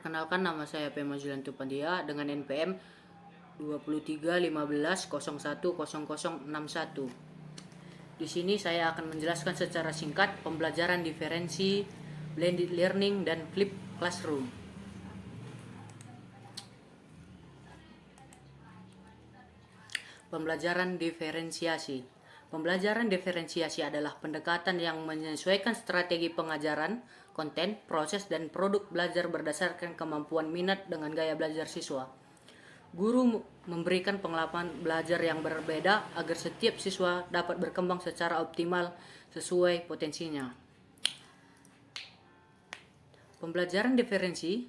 Perkenalkan, nama saya Pema Julianto Pandia dengan NPM 2315010061. Di sini saya akan menjelaskan secara singkat pembelajaran diferensi, blended learning, dan flipped classroom. Pembelajaran diferensiasi. Pembelajaran diferensiasi adalah pendekatan yang menyesuaikan strategi pengajaran, konten, proses, dan produk belajar berdasarkan kemampuan minat dengan gaya belajar siswa. Guru memberikan pengalaman belajar yang berbeda agar setiap siswa dapat berkembang secara optimal sesuai potensinya. Pembelajaran diferensi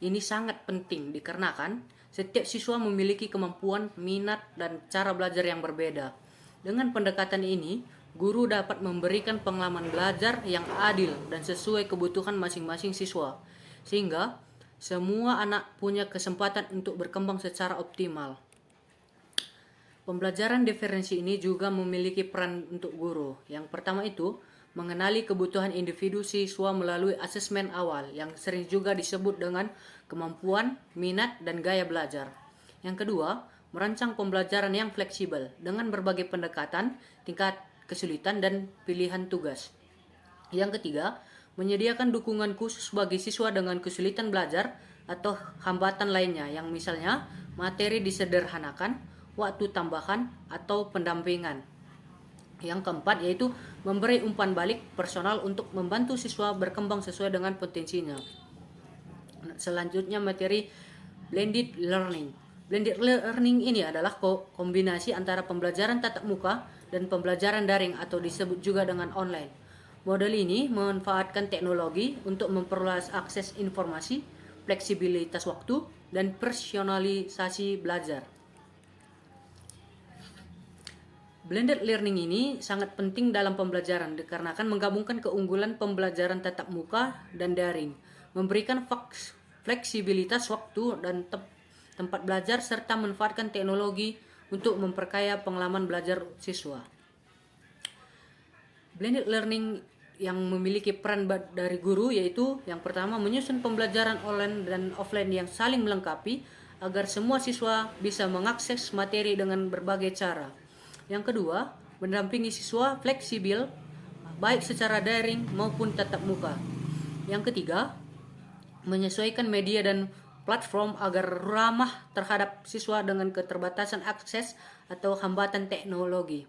ini sangat penting dikarenakan setiap siswa memiliki kemampuan, minat, dan cara belajar yang berbeda. Dengan pendekatan ini, guru dapat memberikan pengalaman belajar yang adil dan sesuai kebutuhan masing-masing siswa, sehingga semua anak punya kesempatan untuk berkembang secara optimal. Pembelajaran diferensi ini juga memiliki peran untuk guru. Yang pertama itu, mengenali kebutuhan individu siswa melalui asesmen awal yang sering juga disebut dengan kemampuan, minat, dan gaya belajar. Yang kedua, merancang pembelajaran yang fleksibel dengan berbagai pendekatan, tingkat kesulitan, dan pilihan tugas. Yang ketiga, menyediakan dukungan khusus bagi siswa dengan kesulitan belajar atau hambatan lainnya, yang misalnya materi disederhanakan, waktu tambahan, atau pendampingan. Yang keempat yaitu memberi umpan balik personal untuk membantu siswa berkembang sesuai dengan potensinya. Selanjutnya materi blended learning. Blended learning ini adalah kombinasi antara pembelajaran tatap muka dan pembelajaran daring atau disebut juga dengan online. Model ini memanfaatkan teknologi untuk memperluas akses informasi, fleksibilitas waktu, dan personalisasi belajar. Blended learning ini sangat penting dalam pembelajaran dikarenakan menggabungkan keunggulan pembelajaran tatap muka dan daring, memberikan fleksibilitas waktu dan tempat belajar serta memanfaatkan teknologi untuk memperkaya pengalaman belajar siswa. Blended learning yang memiliki peran dari guru yaitu yang pertama menyusun pembelajaran online dan offline yang saling melengkapi agar semua siswa bisa mengakses materi dengan berbagai cara. Yang kedua, mendampingi siswa fleksibel baik secara daring maupun tatap muka. Yang ketiga, menyesuaikan media dan platform agar ramah terhadap siswa dengan keterbatasan akses atau hambatan teknologi.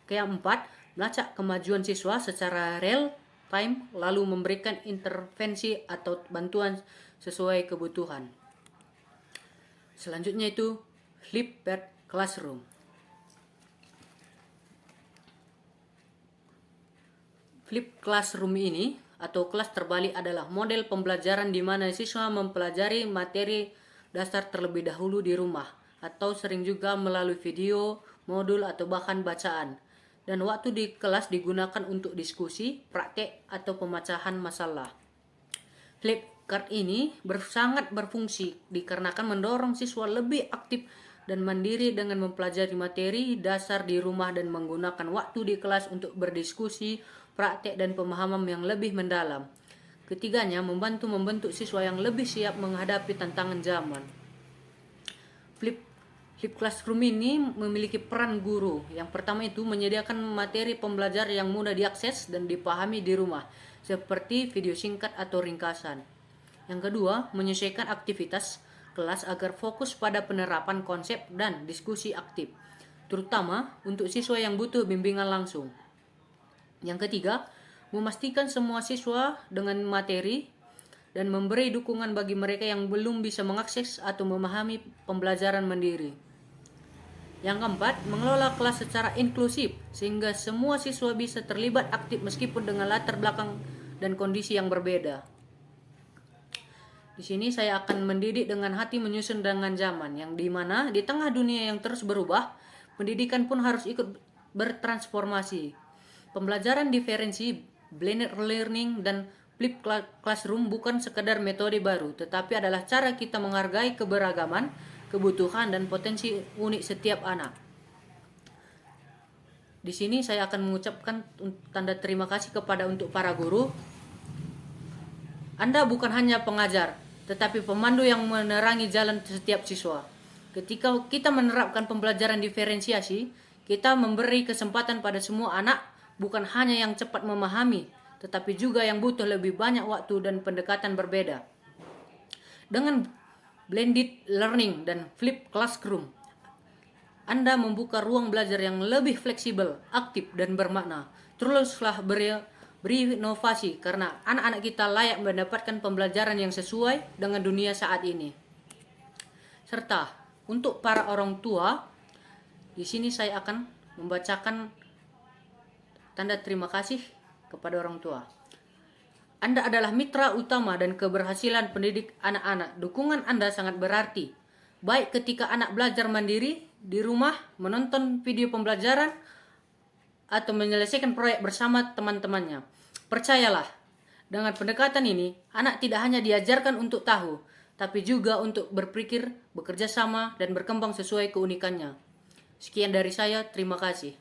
Keempat, melacak kemajuan siswa secara real time lalu memberikan intervensi atau bantuan sesuai kebutuhan. Selanjutnya itu flipped classroom. Flipped classroom ini atau kelas terbalik adalah model pembelajaran di mana siswa mempelajari materi dasar terlebih dahulu di rumah atau sering juga melalui video, modul, atau bahkan bacaan. Dan waktu di kelas digunakan untuk diskusi, praktek, atau pemecahan masalah. Flipped card ini sangat berfungsi dikarenakan mendorong siswa lebih aktif dan mandiri dengan mempelajari materi dasar di rumah dan menggunakan waktu di kelas untuk berdiskusi, praktek, dan pemahaman yang lebih mendalam. Ketiganya membantu membentuk siswa yang lebih siap menghadapi tantangan zaman. Flipped classroom ini memiliki peran guru. Yang pertama itu menyediakan materi pembelajar yang mudah diakses dan dipahami di rumah, seperti video singkat atau ringkasan. Yang kedua, menyesuaikan aktivitas kelas agar fokus pada penerapan konsep dan diskusi aktif, terutama untuk siswa yang butuh bimbingan langsung. Yang ketiga, memastikan semua siswa dengan materi dan memberi dukungan bagi mereka yang belum bisa mengakses atau memahami pembelajaran mandiri. Yang keempat, mengelola kelas secara inklusif sehingga semua siswa bisa terlibat aktif meskipun dengan latar belakang dan kondisi yang berbeda. Di sini saya akan mendidik dengan hati menyusun dengan zaman, yang dimana di tengah dunia yang terus berubah, pendidikan pun harus ikut bertransformasi. Pembelajaran diferensi, blended learning, dan flipped classroom bukan sekadar metode baru, tetapi adalah cara kita menghargai keberagaman, kebutuhan, dan potensi unik setiap anak. Di sini saya akan mengucapkan tanda terima kasih untuk para guru. Anda bukan hanya pengajar, tetapi pemandu yang menerangi jalan setiap siswa. Ketika kita menerapkan pembelajaran diferensiasi, kita memberi kesempatan pada semua anak bukan hanya yang cepat memahami, tetapi juga yang butuh lebih banyak waktu dan pendekatan berbeda. Dengan blended learning dan flipped classroom, Anda membuka ruang belajar yang lebih fleksibel, aktif, dan bermakna. Teruslah berinovasi karena anak-anak kita layak mendapatkan pembelajaran yang sesuai dengan dunia saat ini. Serta untuk para orang tua, di sini saya akan membacakan tanda terima kasih kepada orang tua. Anda adalah mitra utama dan keberhasilan pendidik anak-anak. Dukungan Anda sangat berarti, baik ketika anak belajar mandiri di rumah, menonton video pembelajaran, atau menyelesaikan proyek bersama teman-temannya. Percayalah, dengan pendekatan ini, anak tidak hanya diajarkan untuk tahu, tapi juga untuk berpikir, bekerja sama, dan berkembang sesuai keunikannya. Sekian dari saya, terima kasih.